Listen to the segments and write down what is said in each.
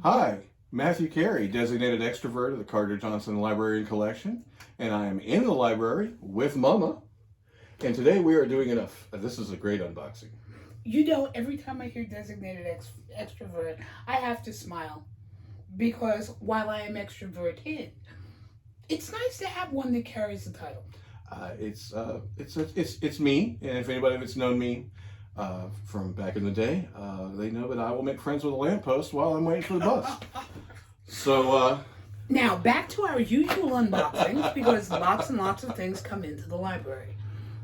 Hi, Matthew Cary, designated extrovert of the Carter Johnson Library and Collection, and I am in the library with Mama. And today we are doing this is a great unboxing. You know, every time I hear designated extrovert, I have to smile because while I am extroverted, it's nice to have one that carries the title. It's me, and if anybody that's known me from back in the day, they know that I will make friends with a lamppost while I'm waiting for the bus. So Now, back to our usual unboxings because lots and lots of things come into the library.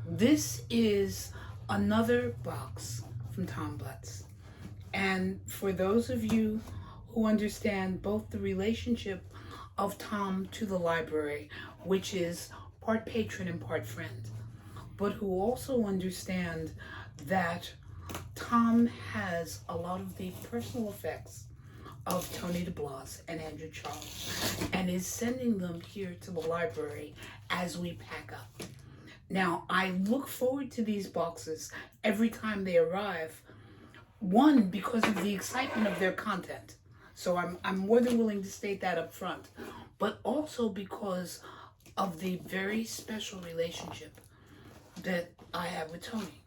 This is another box from Thom. And for those of you who understand both the relationship of Thom to the library, which is part patron and part friend, but who also understand that Thom has a lot of the personal effects of Tony DeBlase and Andrew Charles and is sending them here to the library as we pack up. Now, I look forward to these boxes every time they arrive. One, because of the excitement of their content. So I'm more than willing to state that up front. But also because of the very special relationship that I have with Tony.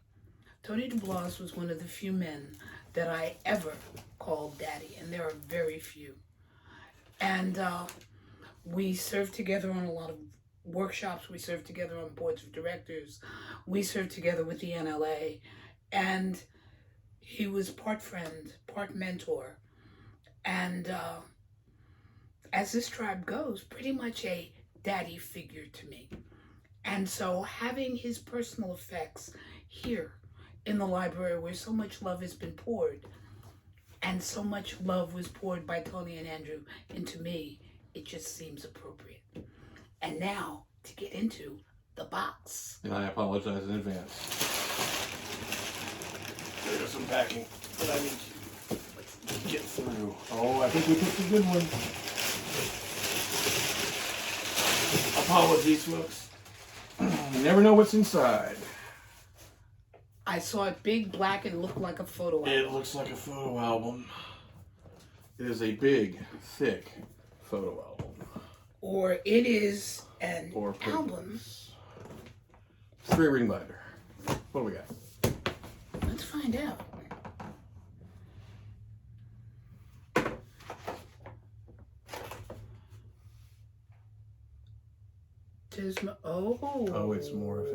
Tony DeBlase was one of the few men that I ever called daddy, and there are very few. And we served together on a lot of workshops. We served together on boards of directors. We served together with the NLA. And he was part friend, part mentor. And as this tribe goes, pretty much a daddy figure to me. And so having his personal effects here in the library where so much love has been poured and so much love was poured by Tony and Andrew into me, it just seems appropriate. And now to get into the box. and I apologize in advance. There's some packing that I need to get through. Oh, I think we picked a good one. Apologies, folks. You never know what's inside. I saw it big, black, and looked like a photo album. It looks like a photo album. It is a big, thick photo album. Or it is an Or album. 3-ring binder. What do we got? Let's find out. Oh, it's more of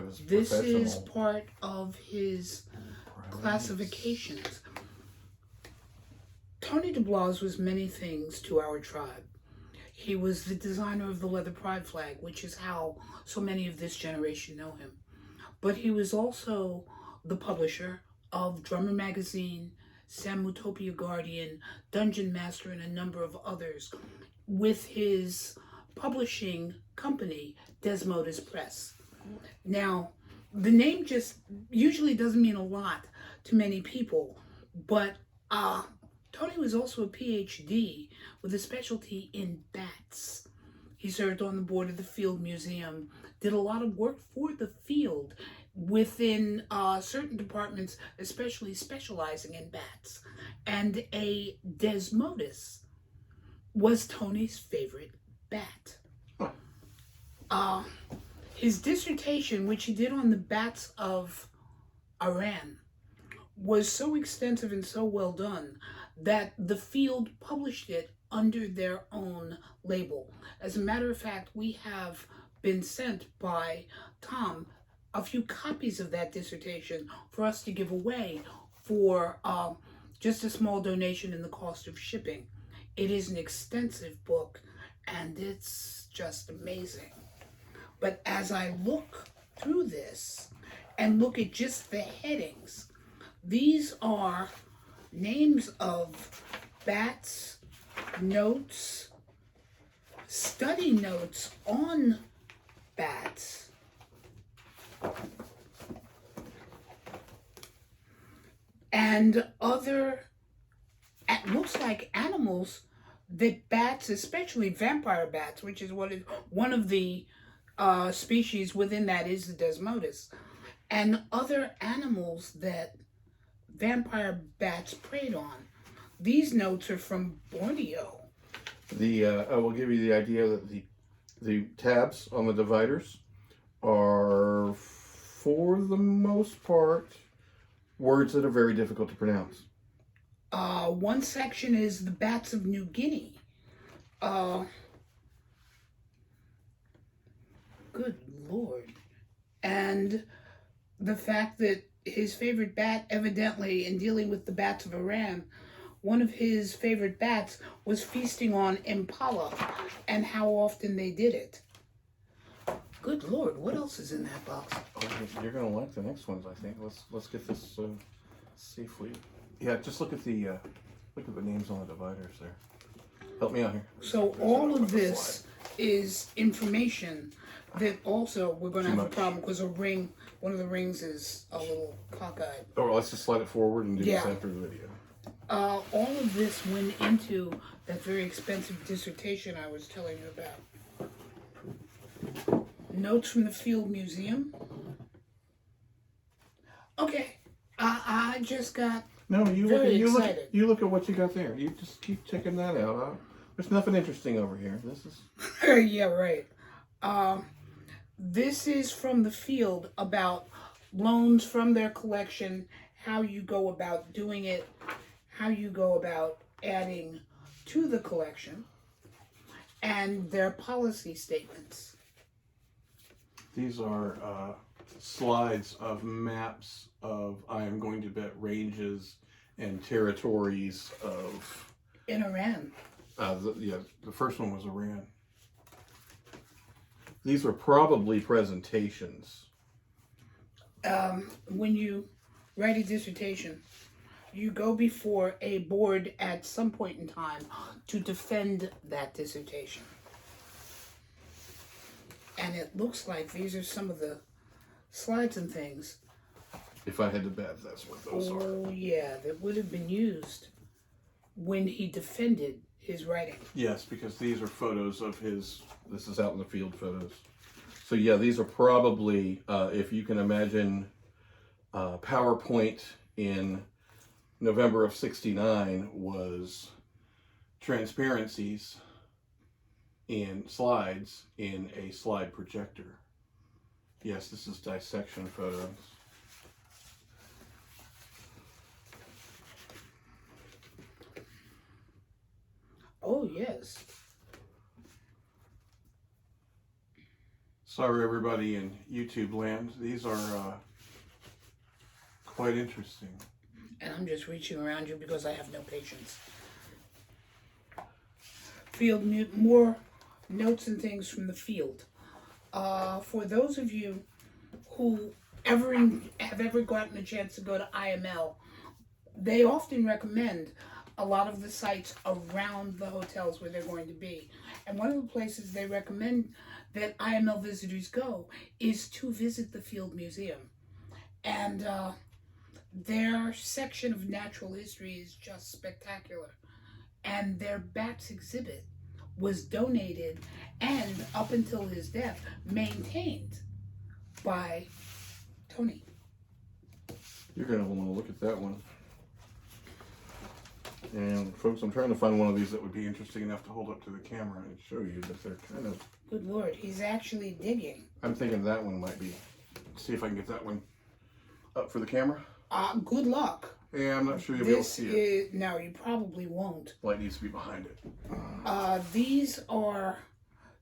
his This professional. is part of his classifications. Tony DeBlase was many things to our tribe. He was the designer of the leather pride flag, which is how so many of this generation know him. But he was also the publisher of Drummer Magazine, Samutopia Guardian, Dungeon Master, and a number of others with his publishing company, Desmodus Press. Now, the name just usually doesn't mean a lot to many people, but Tony was also a PhD with a specialty in bats. He served on the board of the Field Museum, did a lot of work for the field within certain departments, especially specializing in bats. And a Desmodus was Tony's favorite bat. His dissertation, which he did on the bats of Iran, was so extensive and so well done that the field published it under their own label. As a matter of fact, we have been sent by Thom a few copies of that dissertation for us to give away for just a small donation in the cost of shipping. It is an extensive book, and it's just amazing. But as I look through this and look at just the headings, these are names of bats, notes, study notes on bats, and other, it looks like animals that bats, especially vampire bats, which is one of the species within that is the Desmodus, and other animals that vampire bats preyed on. These notes are from Borneo. I will give you the idea that the tabs on the dividers are, for the most part, words that are very difficult to pronounce. One section is the bats of New Guinea. Good Lord. And the fact that his favorite bat, evidently, in dealing with the bats of Iran, one of his favorite bats was feasting on impala and how often they did it. Good Lord, what else is in that box? Oh, you're gonna like the next ones, I think. Let's get this see if we. Yeah, just look at the names on the dividers there. Help me out here. So all of this is information that also we're going to have a problem because one of the rings is a little cockeyed. Oh, let's just slide it forward and do this after the video. All of this went into that very expensive dissertation I was telling you about. Notes from the Field Museum. Okay, I just got very excited. You look at what you got there. You just keep checking that out. There's nothing interesting over here. This is. Yeah, right. This is from the field about loans from their collection, how you go about doing it, how you go about adding to the collection, and their policy statements. These are slides of maps of, I am going to bet, ranges and territories of... In Iran. The first one was Iran. These were probably presentations. When you write a dissertation, you go before a board at some point in time to defend that dissertation. And it looks like these are some of the slides and things. If I had to bet, that's what those are. Oh, yeah, that would have been used when he defended his writing. Yes, because these are photos of his, this is out in the field photos. So yeah, these are probably, if you can imagine PowerPoint in November of '69 was transparencies in slides in a slide projector. Yes, this is dissection photos. Oh, yes. Sorry, everybody in YouTube land. These are quite interesting. And I'm just reaching around you because I have no patience. More notes and things from the field. For those of you who have ever gotten a chance to go to IML, they often recommend a lot of the sites around the hotels where they're going to be. And one of the places they recommend that IML visitors go is to visit the Field Museum. And their section of natural history is just spectacular. And their bats exhibit was donated and, up until his death, maintained by Tony. You're going to want to look at that one. And folks, I'm trying to find one of these that would be interesting enough to hold up to the camera and show you that they're kind of... Good Lord, he's actually digging. I'm thinking that one might be... See if I can get that one up for the camera. Good luck. Yeah, I'm not sure you'll be able to see it. No, you probably won't. Light needs to be behind it. These are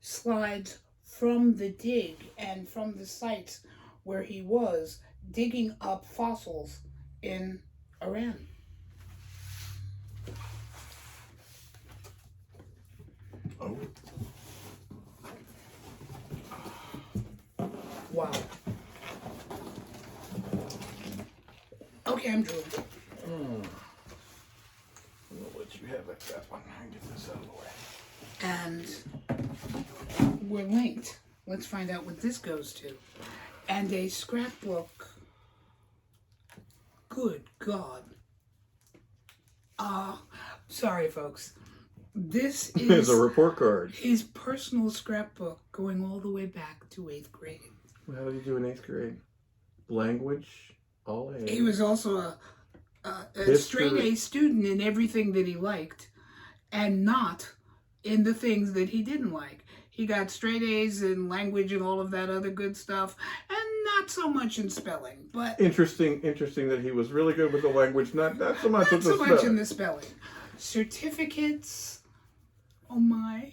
slides from the dig and from the sites where he was digging up fossils in Iran. Oh. Wow. Okay, I'm drooling. I'm going to let you have that one and get this out of the way. And we're linked. Let's find out what this goes to. And a scrapbook. Good God. Sorry, folks. This is It's a report card. his personal scrapbook going all the way back to 8th grade. How did you do in 8th grade? Language, all A. He was also a straight A student in everything that he liked, and not in the things that he didn't like. He got straight A's in language and all of that other good stuff, and not so much in spelling. But interesting that he was really good with the language, not so much not with the so spelling. much in the spelling. Certificates, oh my,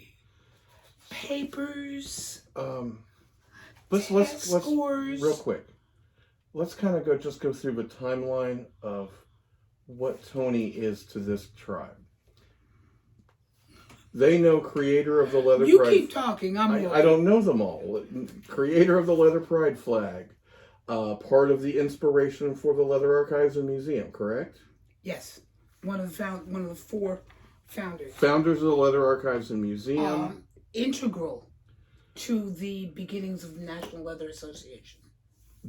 papers, Let's scores. real quick. Let's kind of go through the timeline of what Tony is to this tribe. They know creator of the leather You pride. keep talking. I don't know them all. Creator of the leather pride flag, part of the inspiration for the Leather Archives and Museum. Correct? Yes, one of the 4 founders. Founders of the Leather Archives and Museum. Integral to the beginnings of the National Leather Association.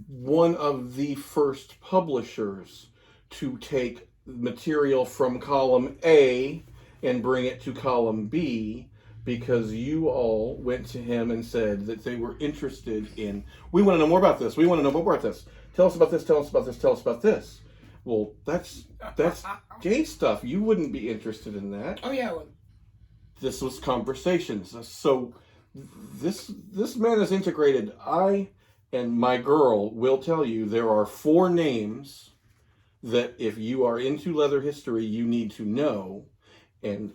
One of the first publishers to take material from column A and bring it to column B, because you all went to him and said that they were interested in, we want to know more about this. We want to know more about this. Tell us about this. Tell us about this. Tell us about this. Well, that's gay stuff. You wouldn't be interested in that. Oh, yeah, I would. This was conversations. So this man is integrated. I and my girl will tell you there are 4 names that if you are into leather history, you need to know. And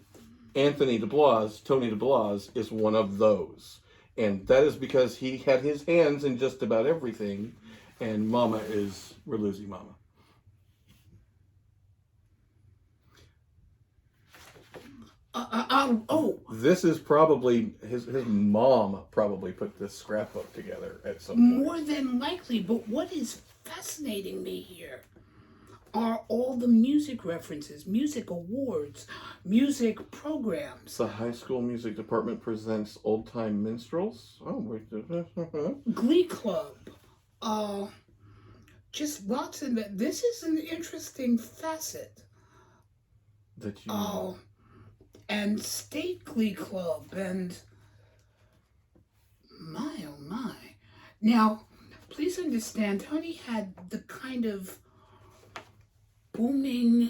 Tony DeBlase is one of those. And that is because he had his hands in just about everything. And Mama we're losing Mama. This is probably, his mom probably put this scrapbook together at some point. More than likely, but what is fascinating me here are all the music references, music awards, music programs. The high school music department presents Old Time Minstrels. Oh, wait. Glee Club. Just lots of that. This is an interesting facet. That you and State Glee Club, and my oh my. Now, please understand, Tony had the kind of booming,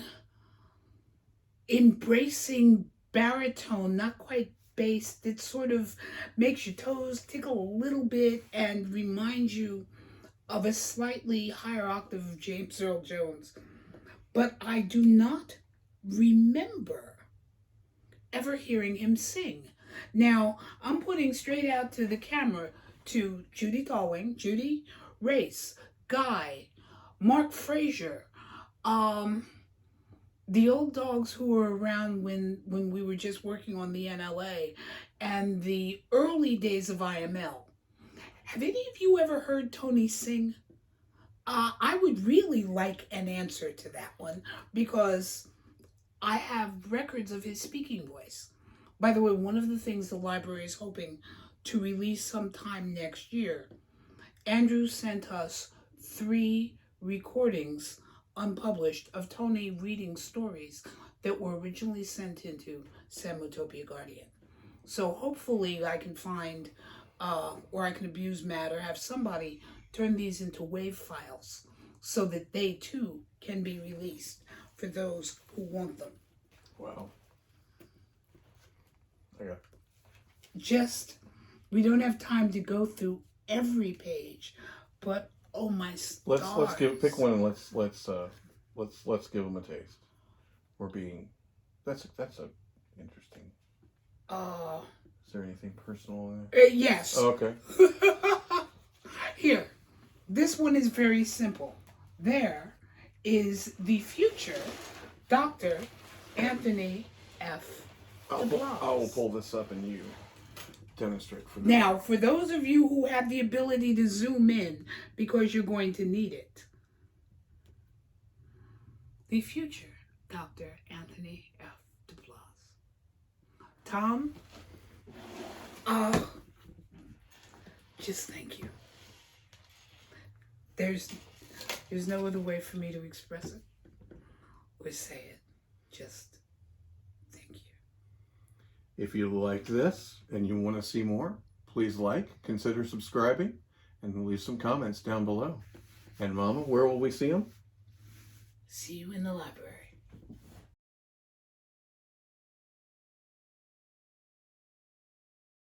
embracing baritone, not quite bass, that sort of makes your toes tickle a little bit and reminds you of a slightly higher octave of James Earl Jones. But I do not remember ever hearing him sing. Now, I'm putting straight out to the camera to Judy Tallwing, Judy Race, Guy, Mark Frazier, the old dogs who were around when we were just working on the NLA, and the early days of IML. Have any of you ever heard Tony sing? I would really like an answer to that one, because I have records of his speaking voice. By the way, one of the things the library is hoping to release sometime next year, Andrew sent us 3 recordings unpublished of Tony reading stories that were originally sent into Samotopia Guardian. So hopefully I can find, or I can abuse Matt or have somebody turn these into WAV files so that they too can be released for those who want them. Wow. We don't have time to go through every page, but oh my stars. Let's pick one and let's give them a taste. That's a interesting. Is there anything personal in there? Yes. Oh, okay. Here, this one is very simple. There is the future Dr. Anthony F. DeBlase. I will pull this up and you demonstrate for them. Now, for those of you who have the ability to zoom in, because you're going to need it, the future Dr. Anthony F. DeBlase. Thom, just thank you. There's no other way for me to express it or say it. Just thank you. If you like this and you want to see more, please consider subscribing, and leave some comments down below. And Mama, where will we see them? See you in the library.